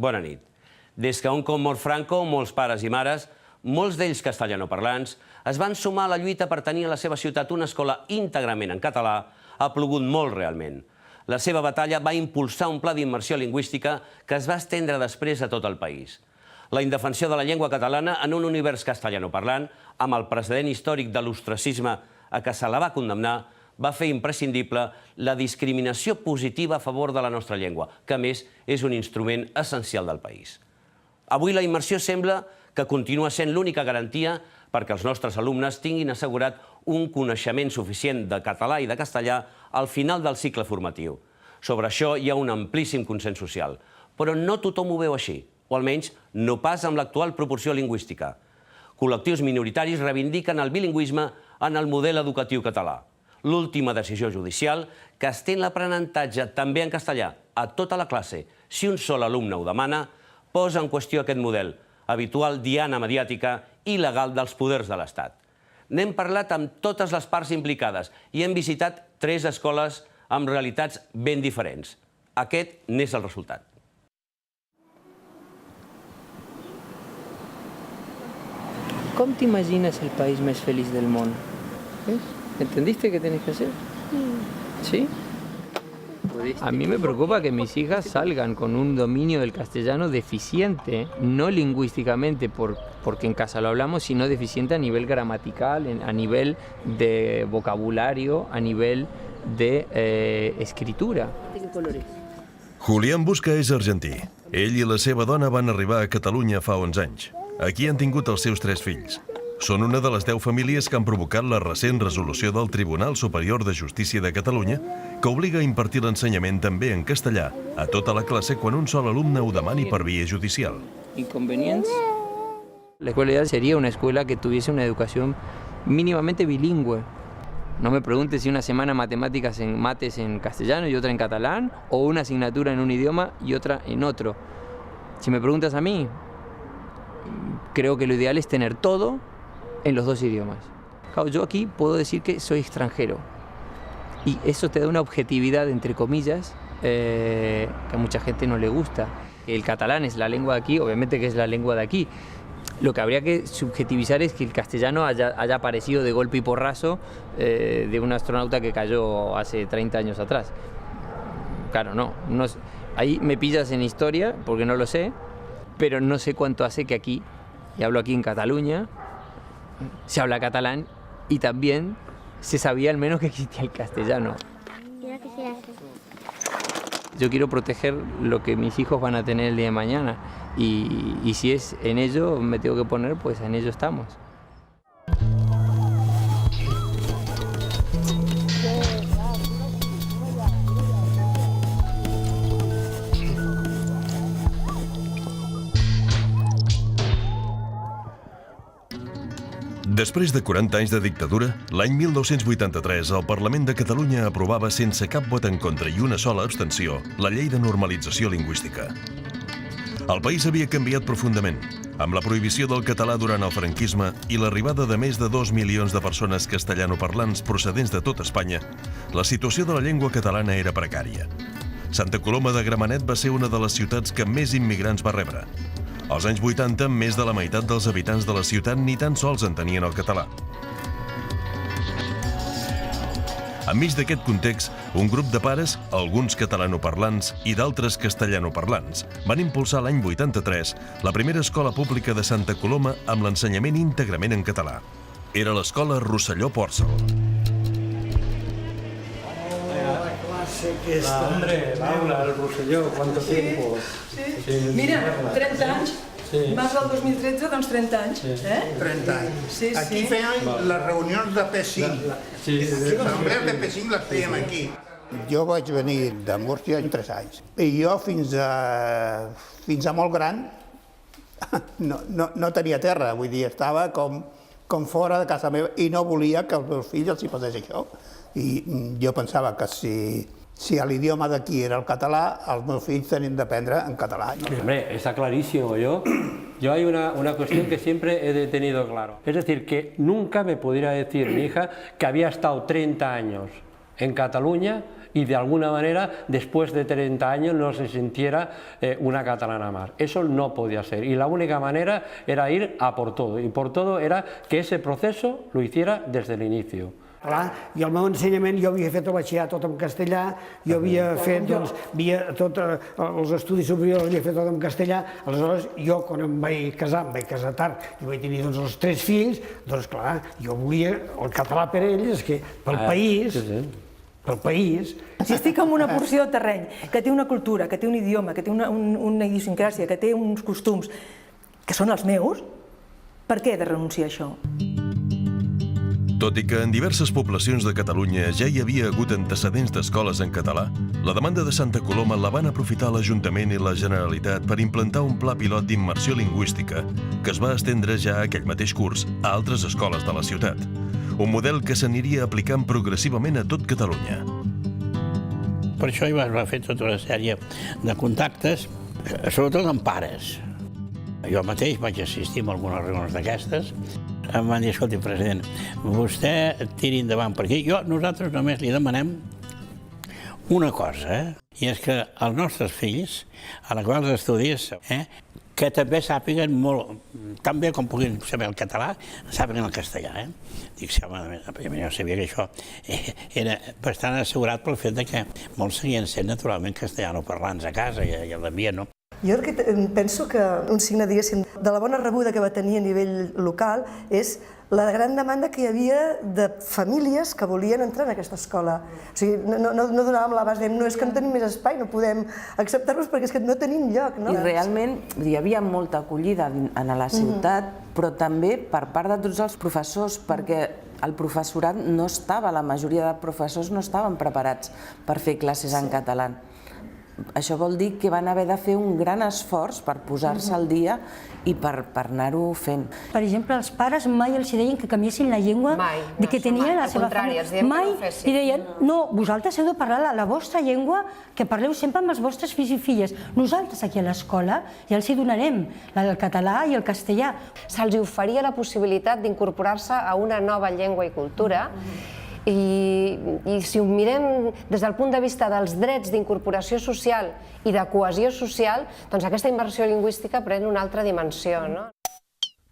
bona nit. Des que un cop mort Franco, molts pares i mares, molts d'ells castellanoparlants, es van sumar a la lluita per tenir a la seva ciutat una escola íntegrament en català, ha plogut molt realment. La seva batalla va impulsar un pla d'immersió lingüística que es va estendre després a tot el país. La indefensió de la llengua catalana en un univers castellanoparlant, amb el precedent històric de l'ostracisme a què se la va condemnar, va fer imprescindible la discriminació positiva a favor de la nostra llengua, que a més és un instrument essencial del país. Avui la immersió sembla que continua sent l'única garantia perquè els nostres alumnes tinguin assegurat un coneixement suficient de català i de castellà al final del cicle formatiu. Sobre això hi ha un amplíssim consens social, però no tothom ho veu així, o almenys no pas amb l'actual proporció lingüística. Col·lectius minoritaris reivindiquen el bilingüisme en el model educatiu català. L'última decisió judicial, que estén l'aprenentatge també en castellà a tota la classe, si un sol alumne ho demana, posa en qüestió aquest model, habitual diana mediàtica i legal dels poders de l'Estat. N'hem parlat amb totes les parts implicades i hem visitat 3 escoles amb realitats ben diferents. Aquest n'és el resultat. Com t'imagines el país més feliç del món? ¿Entendiste qué tenés que hacer? ¿Sí? A mí me preocupa que mis hijas salgan con un dominio del castellano deficiente, no lingüísticamente porque en casa lo hablamos, sino deficiente a nivel gramatical, a nivel de vocabulario, a nivel de escritura. Julián Busca és argentí. Ell i la seva dona van arribar a Catalunya fa 11 anys. Aquí han tingut els seus 3 fills. Són una de les 10 famílies que han provocat la recent resolució del Tribunal Superior de Justícia de Catalunya que obliga a impartir l'ensenyament també en castellà a tota la classe quan un sol alumne ho demani per via judicial. ¿Inconvenientes? La escuela ideal sería una escuela que tuviese una educación mínimamente bilingüe. No me preguntes si una semana matemáticas en mates en castellano y otra en catalán, o una asignatura en un idioma y otra en otro. Si me preguntas a mí, creo que lo ideal es tener todo en los 2 idiomas. Claro, yo aquí puedo decir que soy extranjero y eso te da una objetividad, entre comillas, que a mucha gente no le gusta. El catalán es la lengua de aquí, obviamente que es la lengua de aquí. Lo que habría que subjetivizar es que el castellano haya aparecido de golpe y porrazo de un astronauta que cayó hace 30 años atrás. Claro, no. Ahí me pillas en historia, porque no lo sé, pero no sé cuánto hace que aquí, y hablo aquí en Cataluña, se habla catalán y también se sabía al menos que existía el castellano. Yo quiero proteger lo que mis hijos van a tener el día de mañana y si es en ello me tengo que poner, pues en ello estamos. Després de 40 anys de dictadura, l'any 1983 el Parlament de Catalunya aprovava sense cap vot en contra i una sola abstenció la Llei de Normalització Lingüística. El país havia canviat profundament, amb la prohibició del català durant el franquisme i l'arribada de més de 2 milions de persones castellanoparlants procedents de tot Espanya, la situació de la llengua catalana era precària. Santa Coloma de Gramenet va ser una de les ciutats que més immigrants va rebre. Als anys 80, més de la meitat dels habitants de la ciutat ni tan sols entenien el català. Enmig d'aquest context, un grup de pares, alguns catalanoparlants i d'altres castellanoparlants, van impulsar l'any 83 la primera escola pública de Santa Coloma amb l'ensenyament íntegrament en català. Era l'escola Rosselló Pòrcel. Hombre, Laura, el Rosselló, ¿cuánto tiempo? Sí. Mira, 30 anys. Vas al 2013, doncs 30 anys. 30 anys. Sí, aquí feien les reunions de P5. Les assemblees de P5 les fèiem aquí. Jo vaig venir de Múrcia en 3 anys. I jo fins a molt gran no tenia terra. Vull dir, estava com fora de casa meva i no volia que als meus fills els hi passés això. I jo pensava que si l'idioma d'aquí era el català, els meus fills tenien d'aprendre en català. Hombre, está clarísimo. Yo hay una cuestión que siempre he tenido claro. Es decir, que nunca me pudiera decir mi hija que había estado 30 años en Cataluña y de alguna manera después de 30 años no se sintiera una catalana más. Eso no podía ser y la única manera era ir a por todo y por todo era que ese proceso lo hiciera desde el inicio. Clar, i el meu ensenyament, jo havia fet el batxillerat tot en castellà, jo havia fet, doncs, tots els estudis superiors havia fet tot en castellà, aleshores jo quan em vaig casar tard, i vaig tenir doncs els 3 fills, doncs clar, jo volia el català per ells, que pel país, Si estic en una porció de terreny que té una cultura, que té un idioma, que té una idiosincràsia, que té uns costums que són els meus, per què he de renunciar a això? Tot i que en diverses poblacions de Catalunya ja hi havia hagut antecedents d'escoles en català, la demanda de Santa Coloma la van aprofitar l'Ajuntament i la Generalitat per implantar un pla pilot d'immersió lingüística que es va estendre ja aquell mateix curs a altres escoles de la ciutat. Un model que s'aniria aplicant progressivament a tot Catalunya. Per això hi va fer tota una sèrie de contactes, sobretot amb pares. Jo mateix vaig assistir a algunes reunions d'aquestes. Em van dir, escolti, president, vostè tiri endavant per aquí. Nosaltres només li demanem una cosa, i és que els nostres fills, a l'acabar els estudis, que també sàpiguen molt, tan bé com puguin saber el català, sàpiguen el castellà. Dic, sí, home, jo sabia que això era bastant assegurat pel fet que molts seguien sent naturalment castellanoparlants a casa i a l'ambient, no? Jo penso que un signe, diguéssim, de la bona rebuda que va tenir a nivell local és la gran demanda que hi havia de famílies que volien entrar en aquesta escola. O sigui, no donàvem l'abast, no és que no tenim més espai, no podem acceptar-los perquè és que no tenim lloc. I realment hi havia molta acollida a la ciutat, però també per part de tots els professors, perquè el professorat no estava, la majoria de professors no estaven preparats per fer classes en català. Això vol dir que van haver de fer un gran esforç per posar-se al dia i per anar-ho fent. Per exemple, els pares mai els deien que canviessin la llengua que tenien a la seva família. Mai li deien, no, vosaltres heu de parlar la vostra llengua, que parleu sempre amb els vostres fills i filles. Nosaltres aquí a l'escola ja els hi donarem el català i el castellà. Se'ls oferia la possibilitat d'incorporar-se a una nova llengua i cultura. I si ho mirem des del punt de vista dels drets d'incorporació social i de cohesió social, doncs aquesta immersió lingüística pren una altra dimensió, no?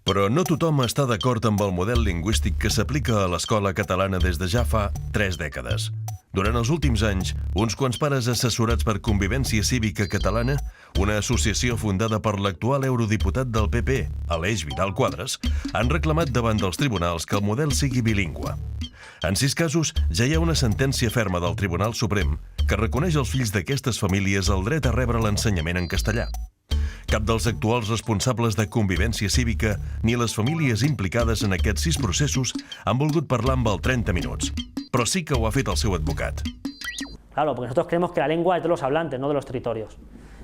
Però no tothom està d'acord amb el model lingüístic que s'aplica a l'escola catalana des de ja fa 3 dècades. Durant els últims anys, uns quants pares assessorats per Convivència Cívica Catalana, una associació fundada per l'actual eurodiputat del PP, Aleix Vidal Quadras, han reclamat davant dels tribunals que el model sigui bilingüe. En 6 casos, ja hi ha una sentència ferma del Tribunal Suprem que reconeix als fills d'aquestes famílies el dret a rebre l'ensenyament en castellà. Cap dels actuals responsables de Convivència Cívica ni les famílies implicades en aquests 6 processos han volgut parlar amb el 30 minuts. Però sí que ho ha fet el seu advocat. Claro, porque nosotros creemos que la lengua es de los hablantes, no de los territorios.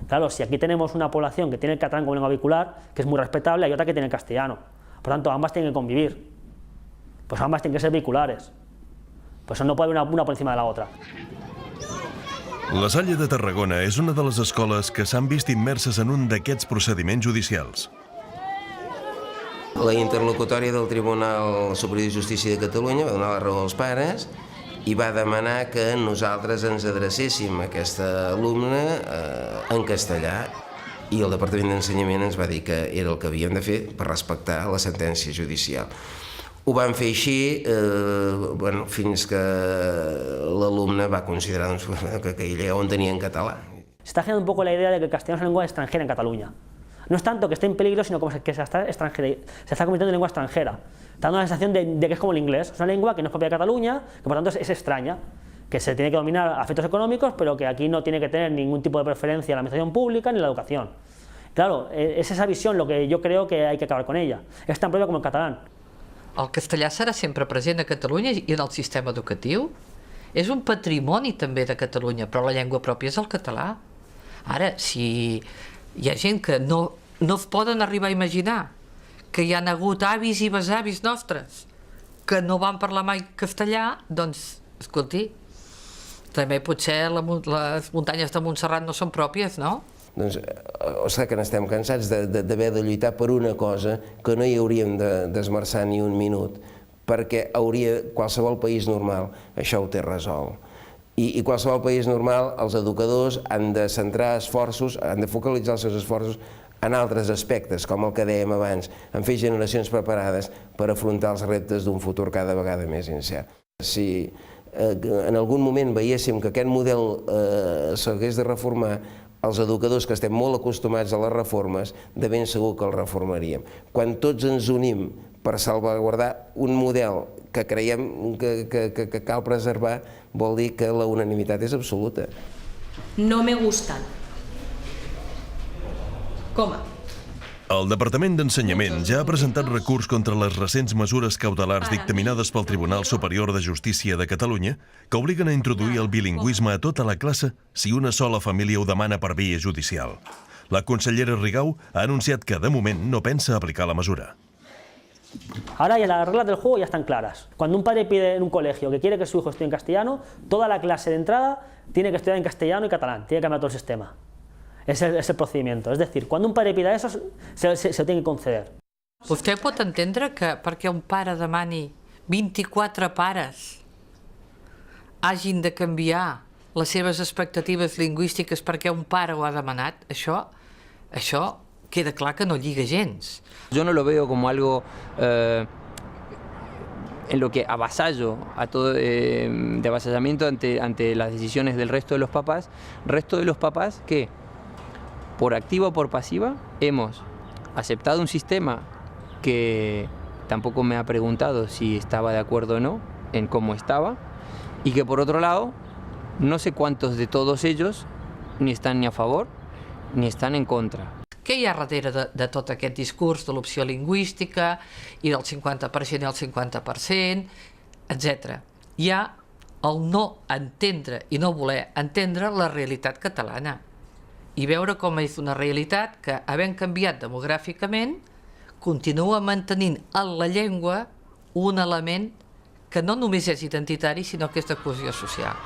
Claro, si aquí tenemos una población que tiene el catalán como lengua vehicular, que es muy respetable, hay otra que tiene el castellano. Por tanto, ambas tienen que convivir. Pues ambas tienen que ser vehiculares. Pues no puede haver una por encima de la otra. La Salle de Tarragona és una de les escoles que s'han vist immerses en un d'aquests procediments judicials. La interlocutòria del Tribunal Superior de Justícia de Catalunya va donar la raó als pares i va demanar que nosaltres ens adrecéssim a aquesta alumna en castellà. I el Departament d'Ensenyament ens va dir que era el que havíem de fer per respectar la sentència judicial. Ho van fer així fins que l'alumne va considerar que ella ho entenia en català. Se está generando un poco la idea de que el castellano es una lengua extranjera en Cataluña. No es tanto que esté en peligro, sino que se está convirtiendo en lengua extranjera. Dando la sensación de que es como el inglés. Es una lengua que no es propia de Cataluña, que por tanto es extraña, que se tiene que dominar a efectos económicos, pero que aquí no tiene que tener ningún tipo de preferencia en la administración pública ni en la educación. Claro, es esa visión lo que yo creo que hay que acabar con ella. Es tan propia como el catalán. El castellà serà sempre present a Catalunya i en el sistema educatiu. És un patrimoni també de Catalunya, però la llengua pròpia és el català. Ara, si hi ha gent que no es poden arribar a imaginar que hi ha hagut avis i besavis nostres que no van parlar mai castellà, doncs, escolti, també potser les muntanyes de Montserrat no són pròpies, no? Doncs, ostres, que n'estem cansats d'haver de lluitar per una cosa que no hi hauríem d'esmerçar ni un minut, perquè qualsevol país normal això ho té resolt. I qualsevol país normal, els educadors han de centrar esforços, han de focalitzar els seus esforços en altres aspectes, com el que dèiem abans, en fer generacions preparades per afrontar els reptes d'un futur cada vegada més incert. Si en algun moment veiéssim que aquest model s'hagués de reformar, els educadors que estem molt acostumats a les reformes, de ben segur que el reformaríem. Quan tots ens unim per salvaguardar un model que creiem que cal preservar, vol dir que la unanimitat és absoluta. No me gustan. Coma. El Departament d'Ensenyament ja ha presentat recurs contra les recents mesures cautelars dictaminades pel Tribunal Superior de Justícia de Catalunya que obliguen a introduir el bilingüisme a tota la classe si una sola família ho demana per via judicial. La consellera Rigau ha anunciat que, de moment, no pensa aplicar la mesura. Ahora ya las reglas del juego ya están claras. Cuando un padre pide en un colegio que quiere que su hijo estudie en castellano, toda la clase de entrada tiene que estudiar en castellano y catalán, tiene que cambiar todo el sistema. Es el procedimiento. Es decir, cuando un padre pida eso, se lo tiene que conceder. Vostè pot entendre que perquè un pare demani 24 pares hagin de canviar les seves expectatives lingüístiques perquè un pare ho ha demanat? Això queda clar que no lliga gens. Yo no lo veo como algo en lo que avasallo a todo, de avasallamiento ante las decisiones del resto de los papás que por activa o por pasiva hemos aceptado un sistema que tampoco me ha preguntado si estaba de acuerdo o no en cómo estaba, y que por otro lado no sé cuántos de todos ellos ni están ni a favor ni están en contra. Què hi ha darrere de tot aquest discurs de l'opció lingüística i del 50% i el 50%, etc. Hi ha el no entendre i no voler entendre la realitat catalana i veure com és una realitat que, havent canviat demogràficament, continua mantenint en la llengua un element que no només és identitari, sinó que és de cohesió social.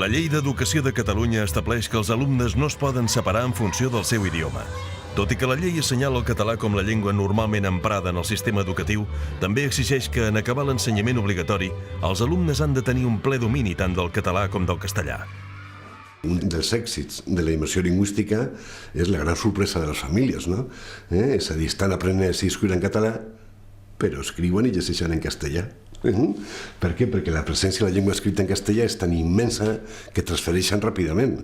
La Llei d'Educació de Catalunya estableix que els alumnes no es poden separar en funció del seu idioma. Tot i que la llei assenyala el català com la llengua normalment emprada en el sistema educatiu, també exigeix que, en acabar l'ensenyament obligatori, els alumnes han de tenir un ple domini tant del català com del castellà. Un dels èxits de la immersió lingüística és la gran sorpresa de les famílies, no? És a dir, estan aprenent a escriure en català, però escriuen i llegeixen en castellà. Per què? Perquè la presència de la llengua escrita en castellà és tan immensa que transfereixen ràpidament.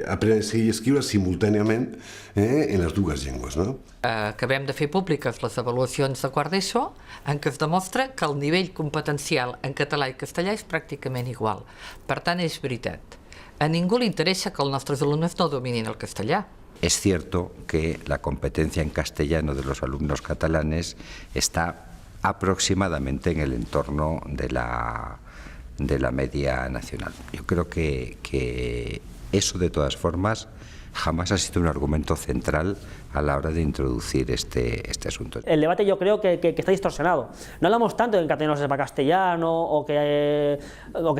Aprenen a escriure simultàniament en les dues llengües. Acabem de fer públiques les avaluacions de quart d'ESO en què es demostra que el nivell competencial en català i castellà és pràcticament igual. Per tant, és veritat. A ningú li interessa que els nostres alumnes no dominin el castellà. Es cierto que la competencia en castellano de los alumnos catalanes está aproximadamente en el entorno de la media nacional. Yo creo que eso, de todas formas, jamás ha sido un argumento central a la hora de introducir este asunto. El debate yo creo que está distorsionado. No hablamos tanto de que en catalán no se sepa castellano o que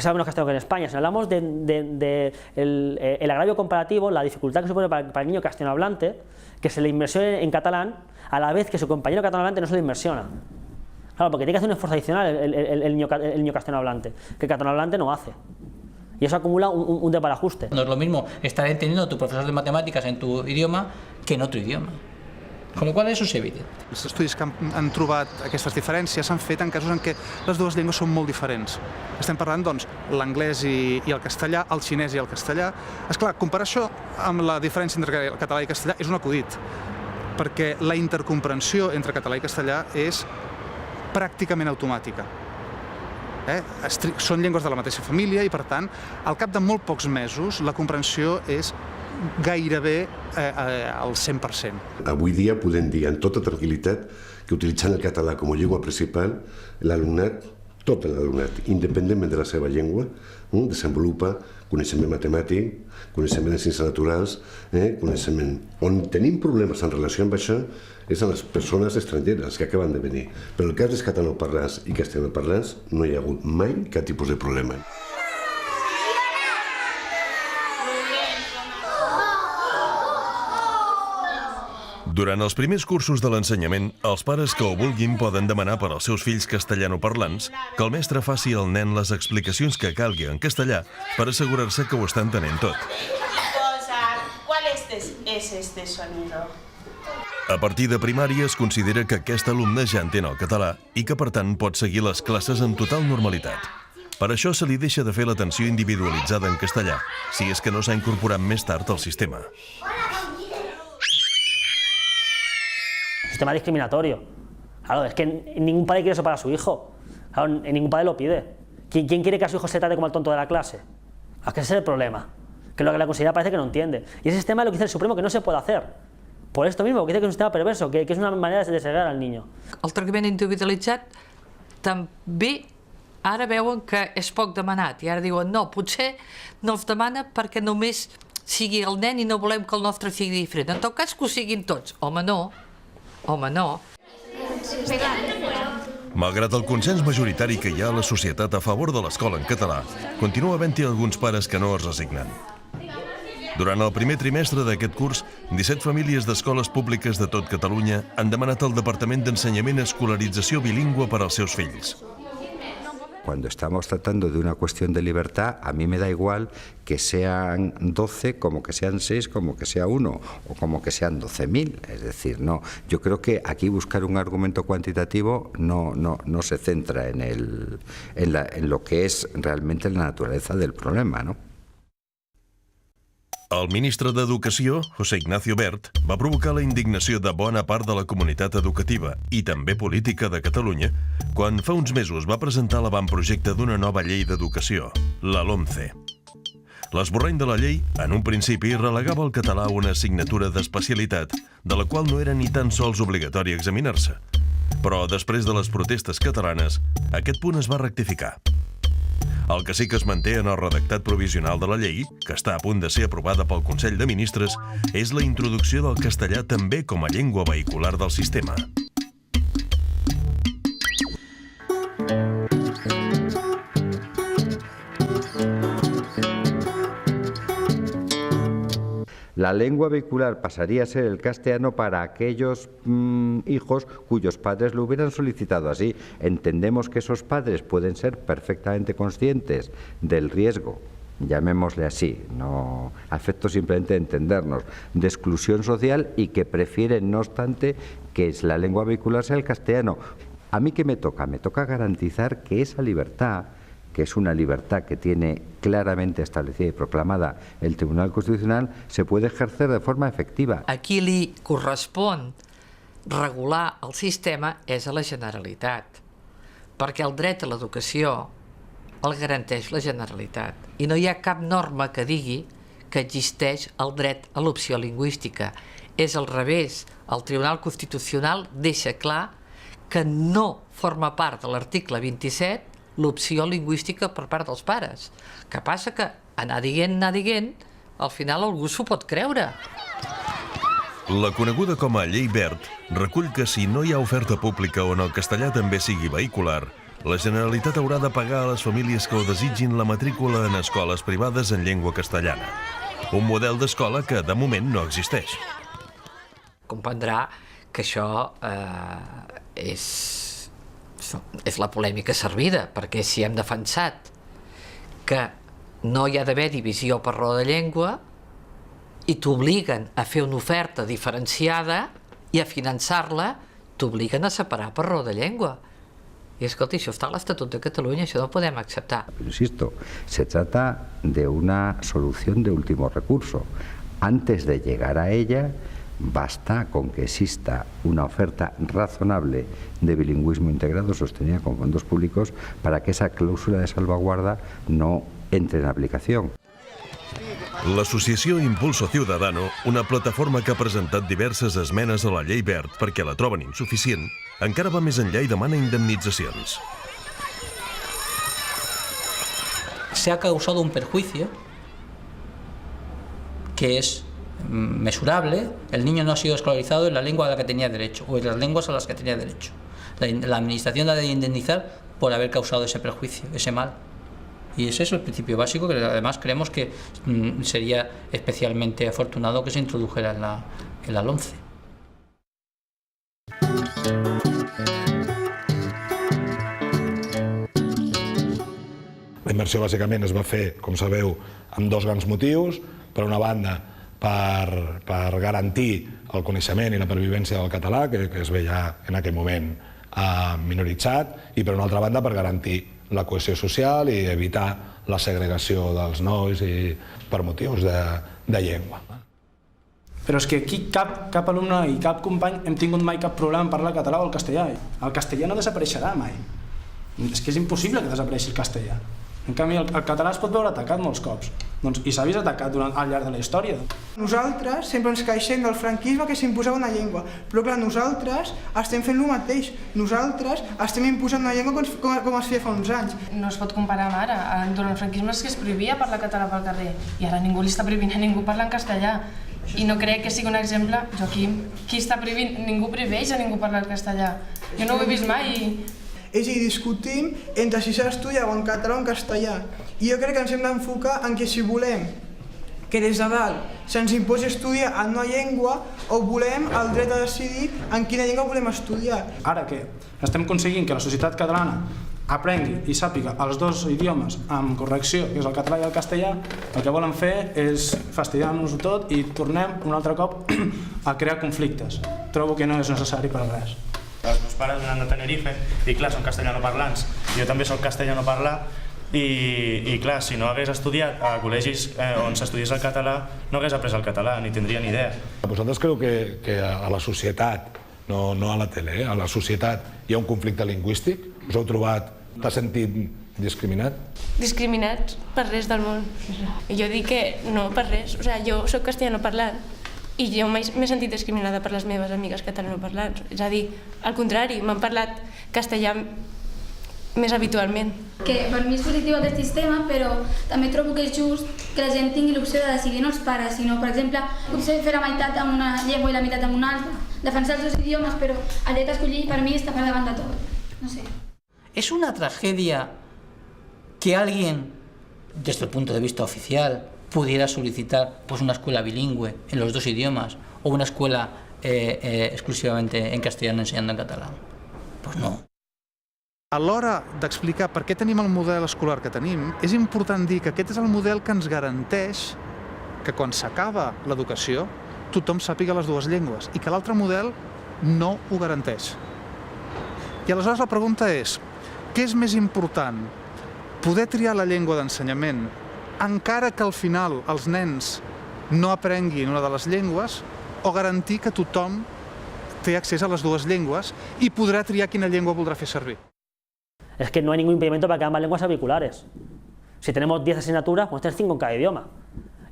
sea menos castellano que en España, sino hablamos del agravio comparativo, la dificultad que supone para el niño castellano hablante que se le inmersione en catalán a la vez que su compañero catalano hablante no se le inmersiona. Claro, porque tiene que hacer un esfuerzo adicional el niño castellano hablante, que el catalano hablante no hace. Y eso acumula un desbarajuste. No es lo mismo estar entendiendo a tu profesor de matemáticas en tu idioma que en otro idioma. Con lo cual eso és evident. Els estudis que han trobat aquestes diferències s'han fet en casos en què les dues llengües són molt diferents. Estem parlant, doncs, l'anglès i el castellà, el xinès i el castellà. Esclar, comparar això amb la diferència entre el català i castellà és un acudit, perquè la intercomprensió entre català i castellà és pràcticament automàtica. Són llengües de la mateixa família i, per tant, al cap de molt pocs mesos, la comprensió és gairebé al 100%. Avui dia podem dir amb tota tranquil·litat que utilitzant el català com a llengua principal, l'alumnat, tot l'alumnat, independentment de la seva llengua, desenvolupa coneixement matemàtic, coneixement de ciències naturals, coneixement. On tenim problemes en relació amb això és en les persones estrangeres que acaben de venir. Però en el cas dels catalanoparlants i castellanoparlants no hi ha hagut mai cap tipus de problema. Durant els primers cursos de l'ensenyament, els pares que ho vulguin poden demanar per als seus fills castellanoparlants que el mestre faci al nen les explicacions que calgui en castellà per assegurar-se que ho està entenent tot. ¿Cuál es este sonido? A partir de primària es considera que aquest alumne ja entén el català i que, per tant, pot seguir les classes amb total normalitat. Per això se li deixa de fer l'atenció individualitzada en castellà, si és que no s'ha incorporat més tard al sistema. Sistema discriminatorio. Claro, es que ningún padre quiere eso para su hijo. Claro, ningún padre lo pide. ¿Quién quiere que a su hijo se trate como el tonto de la clase? Es que ese es el problema. Que lo que la conselleria parece que no entiende. Y ese sistema es lo que dice el Supremo, que no se puede hacer. Por esto mismo, que dice que es un sistema perverso, que es una manera de segregar al niño. El tractament individualitzat també ara veuen que és poc demanat i ara diuen no, potser no es demana perquè només sigui el nen i no volem que el nostre sigui diferent. En tot cas que ho siguin tots. Home, no. Home, no. Malgrat el consens majoritari que hi ha a la societat a favor de l'escola en català, continua havent-hi alguns pares que no es resignen. Durant el primer trimestre d'aquest curs, 17 famílies d'escoles públiques de tot Catalunya han demanat al Departament d'Ensenyament escolarització bilingüe per als seus fills. Cuando estamos tratando de una cuestión de libertad, a mí me da igual que sean 12, como que sean 6, como que sea 1, o como que sean 12.000. Es decir, no. Yo creo que aquí buscar un argumento cuantitativo no se centra en lo que es realmente la naturaleza del problema, ¿no? El ministre d'Educació, José Ignacio Wert, va provocar la indignació de bona part de la comunitat educativa i també política de Catalunya quan fa uns mesos va presentar l'avantprojecte d'una nova llei d'educació, la LOMCE. L'esborrany de la llei, en un principi, relegava el català a una assignatura d'especialitat de la qual no era ni tan sols obligatori examinar-se. Però després de les protestes catalanes, aquest punt es va rectificar. El que sí que es manté en el redactat provisional de la llei, que està a punt de ser aprovada pel Consell de Ministres, és la introducció del castellà també com a llengua vehicular del sistema. La lengua vehicular pasaría a ser el castellano para aquellos hijos cuyos padres lo hubieran solicitado así. Entendemos que esos padres pueden ser perfectamente conscientes del riesgo, llamémosle así, no a efectos simplemente de entendernos, de exclusión social y que prefieren, no obstante, que la lengua vehicular sea el castellano. ¿A mí qué me toca? Me toca garantizar que esa libertad, que es una libertad que tiene claramente establecida y proclamada el Tribunal Constitucional, se puede ejercer de forma efectiva. A qui li correspon regular el sistema és a la Generalitat, perquè el dret a l'educació el garanteix la Generalitat i no hi ha cap norma que digui que existeix el dret a l'opció lingüística. És al revés, el Tribunal Constitucional deixa clar que no forma part de l'article 27 l'opció lingüística per part dels pares. Que passa que anar dient, al final algú s'ho pot creure. La coneguda com a Llei Wert recull que si no hi ha oferta pública on el castellà també sigui vehicular, la Generalitat haurà de pagar a les famílies que ho desitgin la matrícula en escoles privades en llengua castellana. Un model d'escola que, de moment, no existeix. Comprendrà que això és la polèmica servida, perquè si hem defensat que no hi ha d'haver divisió per raó de llengua i t'obliguen a fer una oferta diferenciada i a finançar-la, t'obliguen a separar per raó de llengua. Y escolta, això està a l'Estatut de Catalunya, això no ho podem acceptar. Insisto, se trata de una solución de último recurso. Antes de llegar a ella, basta con que exista una oferta razonable de bilingüismo integrado sostenida con fondos públicos para que esa cláusula de salvaguarda no entre en aplicación. L'associació Impulso Ciudadano, una plataforma que ha presentat diverses esmenes a la llei Wert perquè la troben insuficient, encara va més enllà i demana indemnitzacions. Se ha causado un perjuicio que es mesurable. El niño no ha sido escolarizado en la lengua a la que tenía derecho o en las lenguas a las que tenía derecho. La administración ha de indemnizar por haber causado ese perjuicio, ese mal. Y ese es el principio básico que además creemos que sería especialmente afortunado que se introdujera en la LOMCE. La immersió bàsicament es va fer, com sabeu, amb dos grans motius. Per una banda, per garantir el coneixement i la pervivència del català, que es veia en aquell moment minoritzat, i per una altra banda per garantir la cohesió social i evitar la segregació dels nois per motius de llengua. Però és que aquí cap alumne i cap company hem tingut mai cap problema en parlar català o el castellà. El castellà no desapareixerà mai. És que és impossible que desapareixi el castellà. En canvi, el català es pot veure atacat molts cops, i s'ha vist atacat al llarg de la història. Nosaltres sempre ens queixem del franquisme que s'imposava una llengua, però clar, nosaltres estem fent el mateix. Nosaltres estem imposant una llengua com es feia fa uns anys. No es pot comparar amb ara. Durant el franquisme és que es prohibia parlar català pel carrer i ara ningú li està prohibint a ningú parlar en castellà. I no crec que sigui un exemple, Joaquim, qui està prohibint? Ningú prohibeix a ningú parlar el castellà. Jo no ho he vist mai. És a dir, discutim entre si s'ha d'estudiar en català o en castellà. I jo crec que ens hem d'enfocar en que si volem que des de dalt se'ns imposi estudiar en una llengua o volem el dret a decidir en quina llengua volem estudiar. Ara que estem aconseguint que la societat catalana aprengui i sàpiga els dos idiomes amb correcció, que és el català i el castellà, el que volen fer és fastidiar-nos-ho tot i tornem un altre cop a crear conflictes. Trobo que no és necessari per res. Els meus pares venen de Tenerife i clar, són castellanoparlants. Jo també soc castellanoparlant i clar, si no hagués estudiat a col·legis on s'estudiés el català, no hagués après el català, ni tindria ni idea. Vosaltres creu que a la societat, no a la tele, a la societat hi ha un conflicte lingüístic? Us heu trobat, t'has sentit discriminat? Discriminats per res del món. Jo dic que no per res, jo soc castellanoparlant i jo mai m'he sentit discriminada per les meves amigues catalanoparlants. És a dir, al contrari, m'han parlat castellà més habitualment. Que per mi és positiu aquest sistema, però també trobo que és just que la gent tingui l'opció de decidir, no els pares, sinó, per exemple, potser fer la meitat amb una llengua i la meitat amb una altra. Defensar els dos idiomes, però el dret a escollir per mi està per davant de tot. No sé. Es una tragedia que alguien, desde el punto de vista oficial, pudiera solicitar una escuela bilingüe en los dos idiomas o una escuela exclusivamente en castellano enseñando en catalán. Pues no. A l'hora d'explicar per què tenim el model escolar que tenim, és important dir que aquest és el model que ens garanteix que quan s'acaba l'educació tothom sàpiga les dues llengües i que l'altre model no ho garanteix. I aleshores la pregunta és, què és més important? Poder triar la llengua d'ensenyament encara que al final els nens no aprenguin una de les llengües o garantir que tothom té accés a les dues llengües y podrá triar quina llengua voldrà fer servir. Es que no hay ningún impedimento para que ambas lenguas auriculares. Si tenemos 10 asignaturas, podemos tener 5 en cada idioma.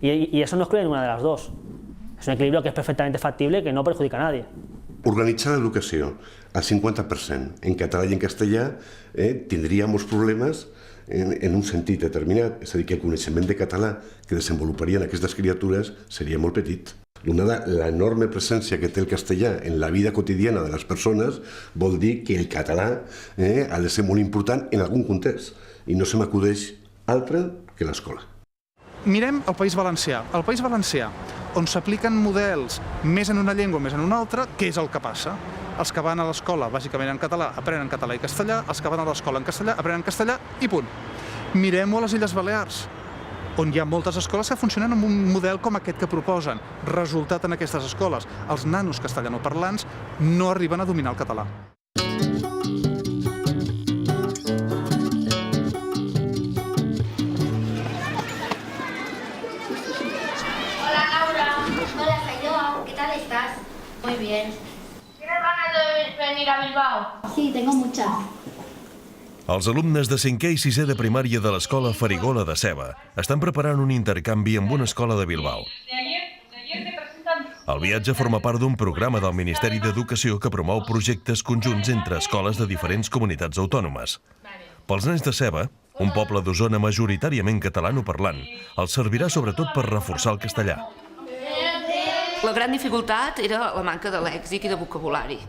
Y eso no excluye ninguna de las dos. Es un equilibrio que es perfectamente factible y que no perjudica a nadie. Organitzar l'educació al 50% en català i en castellà tindria molts problemes en un sentit determinat, és a dir, que el coneixement de català que desenvoluparien aquestes criatures seria molt petit. Donada l'enorme presència que té el castellà en la vida quotidiana de les persones, vol dir que el català ha de ser molt important en algun context, i no se m'acudeix altre que l'escola. Mirem el País Valencià. Al País Valencià, on s'apliquen models més en una llengua, més en una altra, què és el que passa? Els que van a l'escola, bàsicament en català, aprenen català i castellà, els que van a l'escola en castellà, aprenen castellà i punt. Mirem-ho a les Illes Balears, on hi ha moltes escoles que funcionen amb un model com aquest que proposen. Resultat en aquestes escoles, els nanos castellanoparlants no arriben a dominar el català. Hola Laura. Hola Sayo, ¿qué tal estás? Muy bien. ¿Tienes ganas de venir a Bilbao? Sí, tengo muchas. Els alumnes de 5è i 6è de primària de l'escola Farigola de Seva estan preparant un intercanvi amb una escola de Bilbao. El viatge forma part d'un programa del Ministeri d'Educació que promou projectes conjunts entre escoles de diferents comunitats autònomes. Pels nens de Seva, un poble d'Osona majoritàriament catalanoparlant, els servirà sobretot per reforçar el castellà. La gran dificultat era la manca de lèxic i de vocabulari,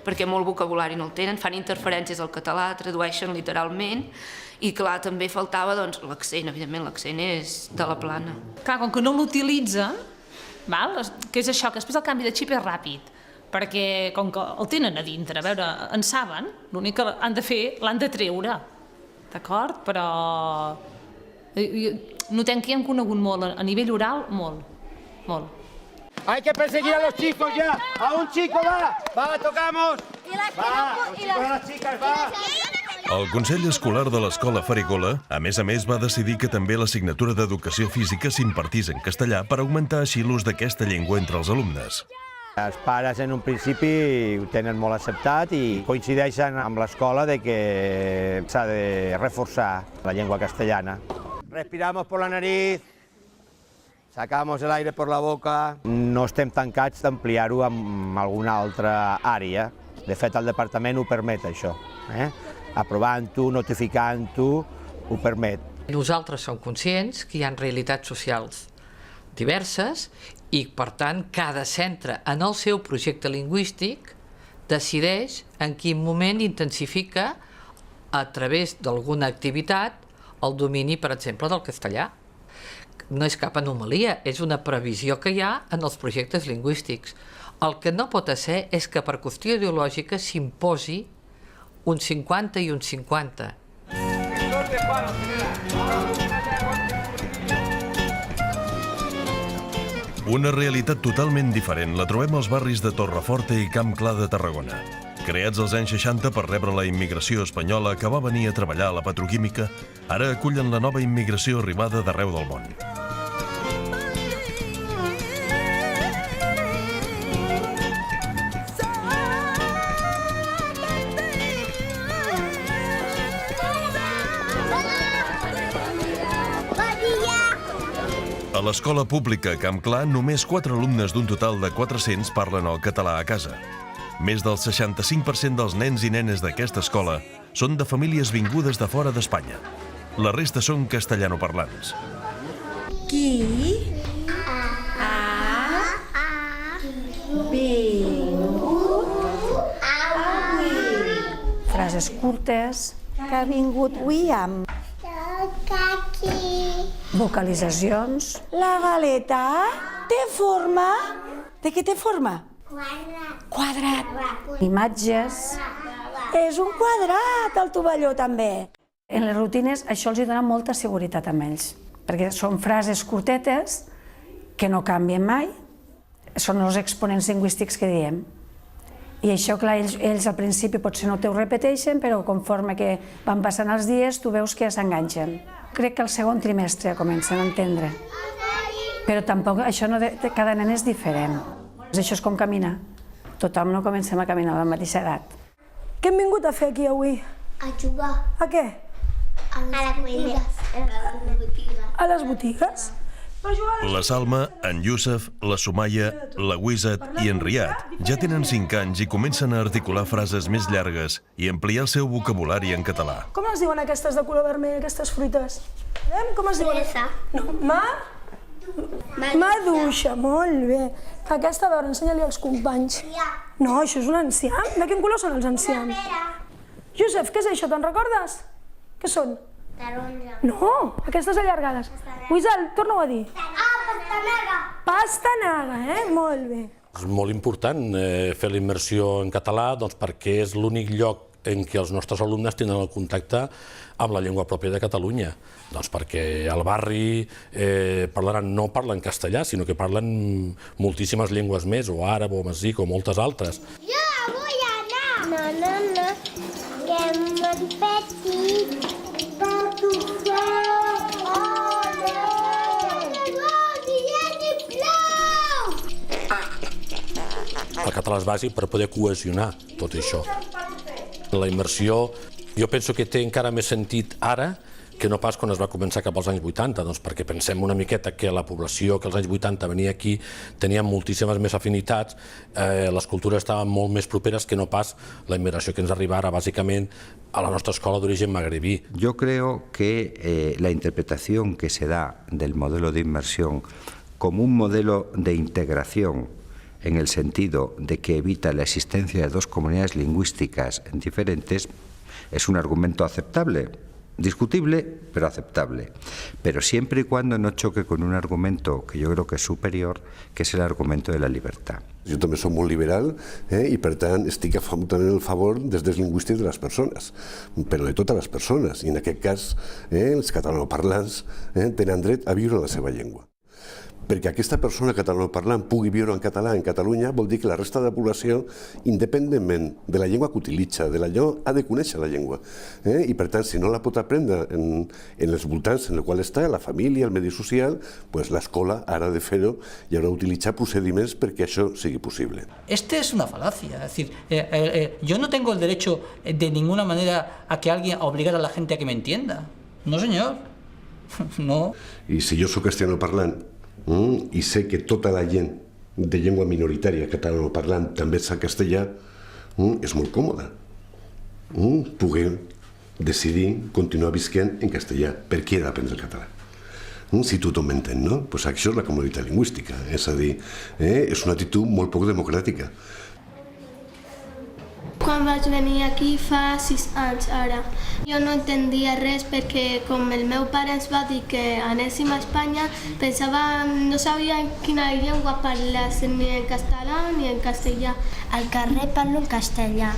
perquè molt vocabulari no el tenen, fan interferències al català, tradueixen literalment, i clar, també faltava l'accent, evidentment l'accent és de la plana. Clar, com que no l'utilitzen, que és això, que després el canvi de xip és ràpid, perquè com que el tenen a dintre, a veure, en saben, l'únic que han de fer l'han de treure, d'acord? Però notem que hi hem conegut molt, a nivell oral, molt. Hay que perseguir a los chicos ya. A un chico va, tocamos. Va, los chicos a las chicas, va. El Consell Escolar de l'Escola Farigola, a més, va decidir que també l'assignatura d'Educació Física s'impartís en castellà per augmentar així l'ús d'aquesta llengua entre els alumnes. Els pares en un principi ho tenen molt acceptat i coincideixen amb l'escola de que s'ha de reforçar la llengua castellana. Respiramos por la nariz, sacamos el aire por la boca. No estem tancats d'ampliar-ho amb alguna altra àrea. De fet, el departament ho permet, això. Aprovant-ho, notificant-ho, ho permet. Nosaltres som conscients que hi ha realitats socials diverses i, per tant, cada centre en el seu projecte lingüístic decideix en quin moment intensifica a través d'alguna activitat el domini, per exemple, del castellà. No és cap anomalia, és una previsió que hi ha en els projectes lingüístics. El que no pot ser és que per qüestió ideològica s'imposi un 50 i un 50. Una realitat totalment diferent la trobem als barris de Torreforta i Camp Clar de Tarragona. Creats als anys 60 per rebre la immigració espanyola que va venir a treballar a la petroquímica, ara acullen la nova immigració arribada d'arreu del món. A l'escola pública Camp Clar, només 4 alumnes d'un total de 400 parlen el català a casa. Més del 65% dels nens i nenes d'aquesta escola són de famílies vingudes de fora d'Espanya. La resta són castellanoparlants. Qui ha vingut avui? Frases curtes que ha vingut avui amb vocalitzacions. La galeta té forma... De què té forma? Quadrat. Imatges. És un quadrat, el tovalló, també. En les rutines això els dona molta seguretat a ells, perquè són frases curtetes que no canvien mai, són els exponents lingüístics que diem. I això, clar, ells al principi potser no t'ho repeteixen, però conforme que van passant els dies tu veus que s'enganxen. Crec que el segon trimestre comencen a entendre. Però tampoc, això cada nen és diferent. Això és com caminar. Tothom no comencem a caminar a la mateixa edat. Què hem vingut a fer aquí avui? A jugar. A què? A les botigues. A les botigues? La Salma, en Youssef, la Sumaya, la Wizat i en Riyad ja tenen 5 anys i comencen a articular frases més llargues i ampliar el seu vocabulari en català. Com es diuen aquestes de color vermell, aquestes fruites? Com es diuen? Fresa. No, maduixa, molt bé. Aquesta, a veure, ensenya-li als companys. No, això és un enciam. De quin color són els enciams? Youssef, què és això? Te'n recordes? Què són? Taronja. No, aquestes allargades. Wizal, torna-ho a dir. Pastanaga. Pastanaga, molt bé. És molt important fer la immersió en català perquè és l'únic lloc en què els nostres alumnes tenen el contacte amb la llengua pròpia de Catalunya. Perquè al barri no parlen castellà, sinó que parlen moltíssimes llengües més, o àrab, o amazic, o moltes altres. Jo vull anar. No, que m'han petit. El català és bàsic per poder cohesionar tot això. La immersió, jo penso que té encara més sentit ara que no pas quan es va començar cap als anys 80, perquè pensem una miqueta que la població que als anys 80 venia aquí tenia moltíssimes més afinitats, les cultures estaven molt més properes que no pas la immigració que ens arriba ara, bàsicament, a la nostra escola d'origen magrebí. Yo creo que la interpretación que se da del modelo de inmersión como un modelo de integración en el sentido de que evita la existencia de dos comunidades lingüísticas diferentes es un argumento aceptable. discutible, pero aceptable, pero siempre y cuando no choque con un argumento que yo creo que és superior, que és l'argument de la llibertat. Jo també soc molt liberal i per tant estic absolutament al favor dels drets lingüístics de les persones, però de totes les persones, i en aquest cas els catalanoparlants tenen dret a viure en la seva llengua. Perquè aquesta persona catalanoparlant pugui viure en català en Catalunya vol dir que la resta de la població, independentment de la llengua que utilitza, de la llengua, ha de conèixer la llengua. I per tant, si no la pot aprendre en els voltants en els quals està, la família, el medi social, doncs l'escola ha de fer-ho i haurà d'utilitzar procediments perquè això sigui possible. Este es una falacia, es decir, yo no tengo el derecho de ninguna manera a que alguien, a obligar a la gente a que me entienda. No, señor. No. I si jo soc castellanoparlant i sé que tota la gent de llengua minoritària catalanoparlant també sap castellà, és molt còmode poder decidir continuar visquent en castellà. Per què he d'aprendre el català? Si tothom m'entén, no? Doncs això és la comunitat lingüística, és a dir, és una actitud molt poc democràtica. Quan vaig venir aquí fa 6 anys ara, jo no entendia res perquè com el meu pare ens va dir que anéssim a Espanya, pensava, no sabia quina llengua parles, ni en català ni en castellà. Al carrer parlo en castellà,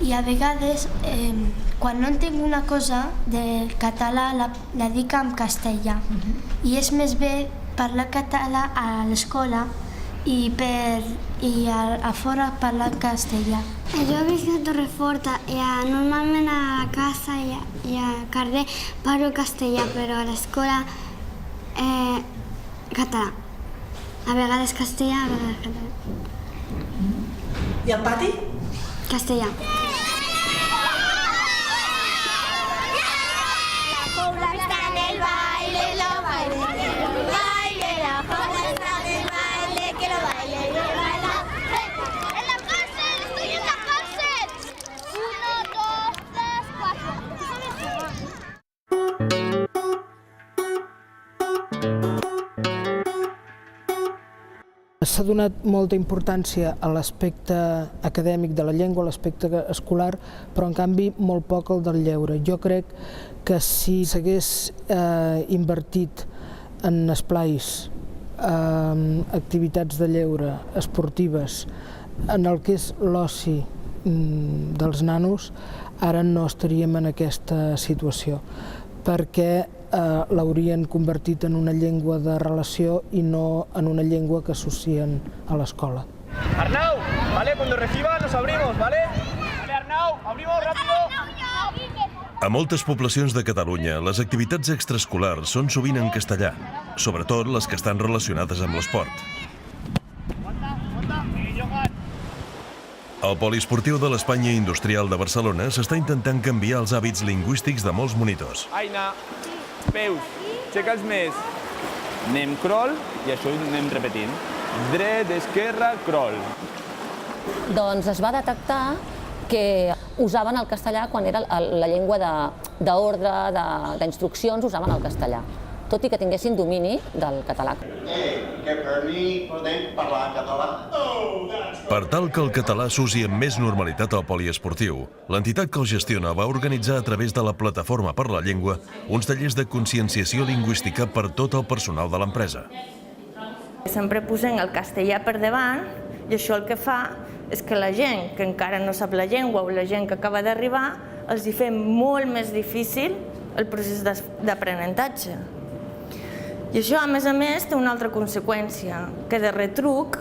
i a vegades quan no entenc una cosa del català la dic en castellà. I és més bé parlar català a l'escola i a fora parlar castellà. Jo visc a Torreforta i normalment a la casa i al carrer parlo castellà, però a l'escola català. A vegades castellà, a vegades català. I al pati? Castellà. S'ha donat molta importància a l'aspecte acadèmic de la llengua, a l'aspecte escolar, però en canvi molt poc al del lleure. Jo crec que si s'hagués invertit en esplais, activitats de lleure, esportives, en el que és l'oci dels nanos, ara no estaríem en aquesta situació, perquè l'haurien convertit en una llengua de relació i no en una llengua que associen a l'escola. Arnau, vale, cuando reciba nos abrimos, vale? Vale, Arnau, abrimos rápido. A moltes poblacions de Catalunya, les activitats extraescolars són sovint en castellà, sobretot les que estan relacionades amb l'esport. Al poliesportiu de l'Espanya Industrial de Barcelona s'està intentant canviar els hàbits lingüístics de molts monitors. Aina, peus, aixeca'ls més. Anem crawl i això ho anem repetint. Dret, esquerra, crawl. Doncs es va detectar que usaven el castellà quan era la llengua d'ordre, d'instruccions, usaven el castellà, tot i que tinguessin domini del català. Que per mi podem parlar català? Per tal que el català s'usi amb més normalitat al poliesportiu, l'entitat que el gestiona va organitzar a través de la Plataforma per la Llengua uns tallers de conscienciació lingüística per tot el personal de l'empresa. Sempre posem el castellà per davant i això el que fa és que la gent que encara no sap la llengua o la gent que acaba d'arribar els hi fa molt més difícil el procés d'aprenentatge. I això, a més, té una altra conseqüència, que de retruc,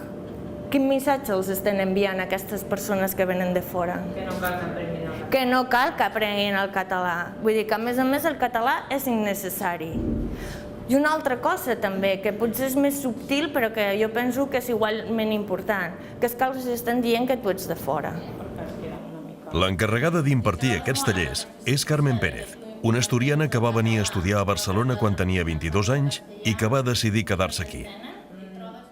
quin missatge els estan enviant a aquestes persones que venen de fora? Que no cal que aprenguin el català. Vull dir que, a més, el català és innecessari. I una altra cosa també, que potser és més subtil, però que jo penso que és igualment important, que és que els estan dient que tu ets de fora. L'encarregada d'impartir aquests tallers és Carmen Pérez, una asturiana que va venir a estudiar a Barcelona quan tenia 22 anys i que va decidir quedar-se aquí.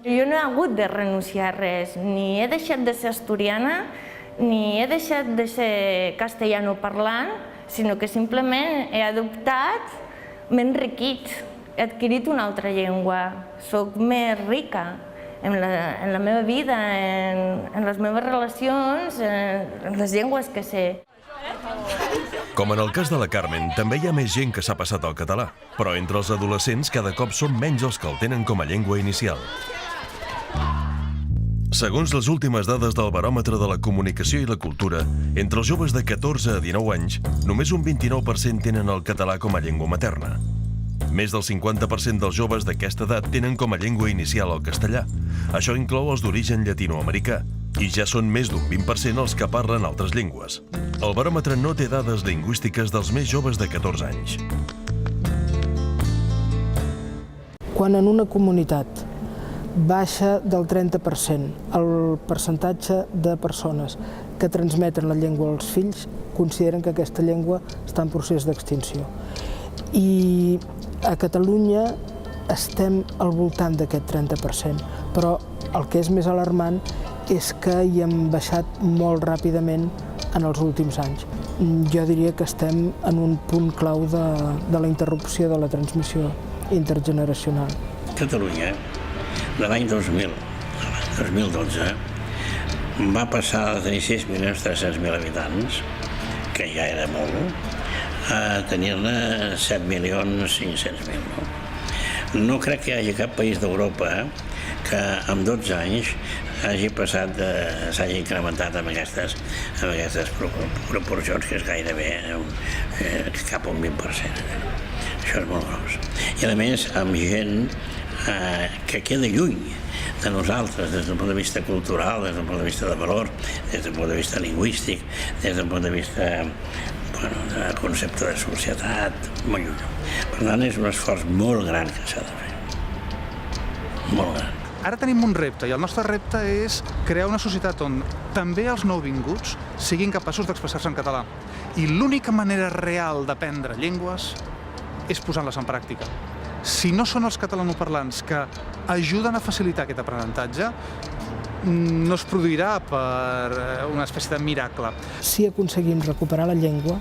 Jo no he hagut de renunciar a res, ni he deixat de ser asturiana, ni he deixat de ser castellanoparlant, sinó que simplement he adoptat, m'he enriquit, he adquirit una altra llengua, soc més rica en la meva vida, en les meves relacions, en les llengües que sé. Com en el cas de la Carmen, també hi ha més gent que s'ha passat al català, però entre els adolescents cada cop són menys els que el tenen com a llengua inicial. Segons les últimes dades del Baròmetre de la Comunicació i la Cultura, entre els joves de 14 a 19 anys, només un 29% tenen el català com a llengua materna. Més del 50% dels joves d'aquesta edat tenen com a llengua inicial el castellà. Això inclou els d'origen llatinoamericà, i ja són més d'un 20% els que parlen altres llengües. El baròmetre no té dades lingüístiques dels més joves de 14 anys. Quan en una comunitat baixa del 30% el percentatge de persones que transmeten la llengua als fills, consideren que aquesta llengua està en procés d'extinció. I a Catalunya estem al voltant d'aquest 30%, però el que és més alarmant és que hi hem baixat molt ràpidament en els últims anys. Jo diria que estem en un punt clau de la interrupció de la transmissió intergeneracional. Catalunya, de l'any 2000 a l'any 2012, va passar de tenir 6.300.000 habitants, que ja era molt, a tenir-ne 7.500.000. No crec que hi hagi cap país d'Europa que en 12 anys s'hagi incrementat amb aquestes proporcions, que és gairebé cap a un 20%. Això és molt gros. I a més, amb gent que queda lluny de nosaltres, des del punt de vista cultural, des del punt de vista de valor, des del punt de vista lingüístic, des del punt de vista de concepte de societat, molt lluny. Per tant, és un esforç molt gran que s'ha de fer. Molt gran. Ara tenim un repte, i el nostre repte és crear una societat on també els nouvinguts siguin capaços d'expressar-se en català. I l'única manera real d'aprendre llengües és posant-les en pràctica. Si no són els catalanoparlants que ajuden a facilitar aquest aprenentatge, no es produirà per una espècie de miracle. Si aconseguim recuperar la llengua,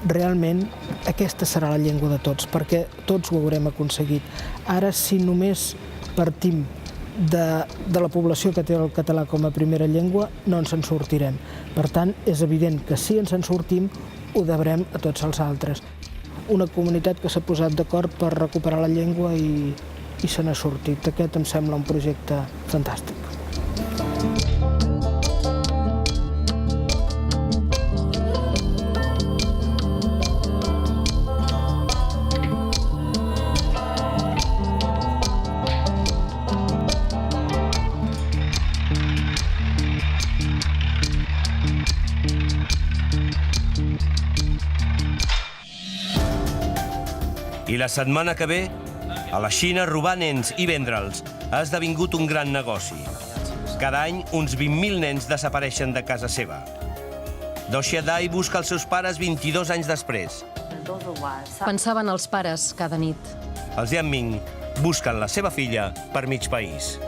realment aquesta serà la llengua de tots, perquè tots ho haurem aconseguit. Ara, si només partim de la població que té el català com a primera llengua, no ens en sortirem. Per tant, és evident que si ens en sortim, ho devrem a tots els altres. Una comunitat que s'ha posat d'acord per recuperar la llengua i se n'ha sortit. Aquest em sembla un projecte fantàstic. I la setmana que ve, a la Xina, robar nens i vendre'ls ha esdevingut un gran negoci. Cada any, uns 20.000 nens desapareixen de casa seva. Doxia Dai busca els seus pares 22 anys després. Pensaven els pares cada nit. Els Yanming busquen la seva filla per mig país.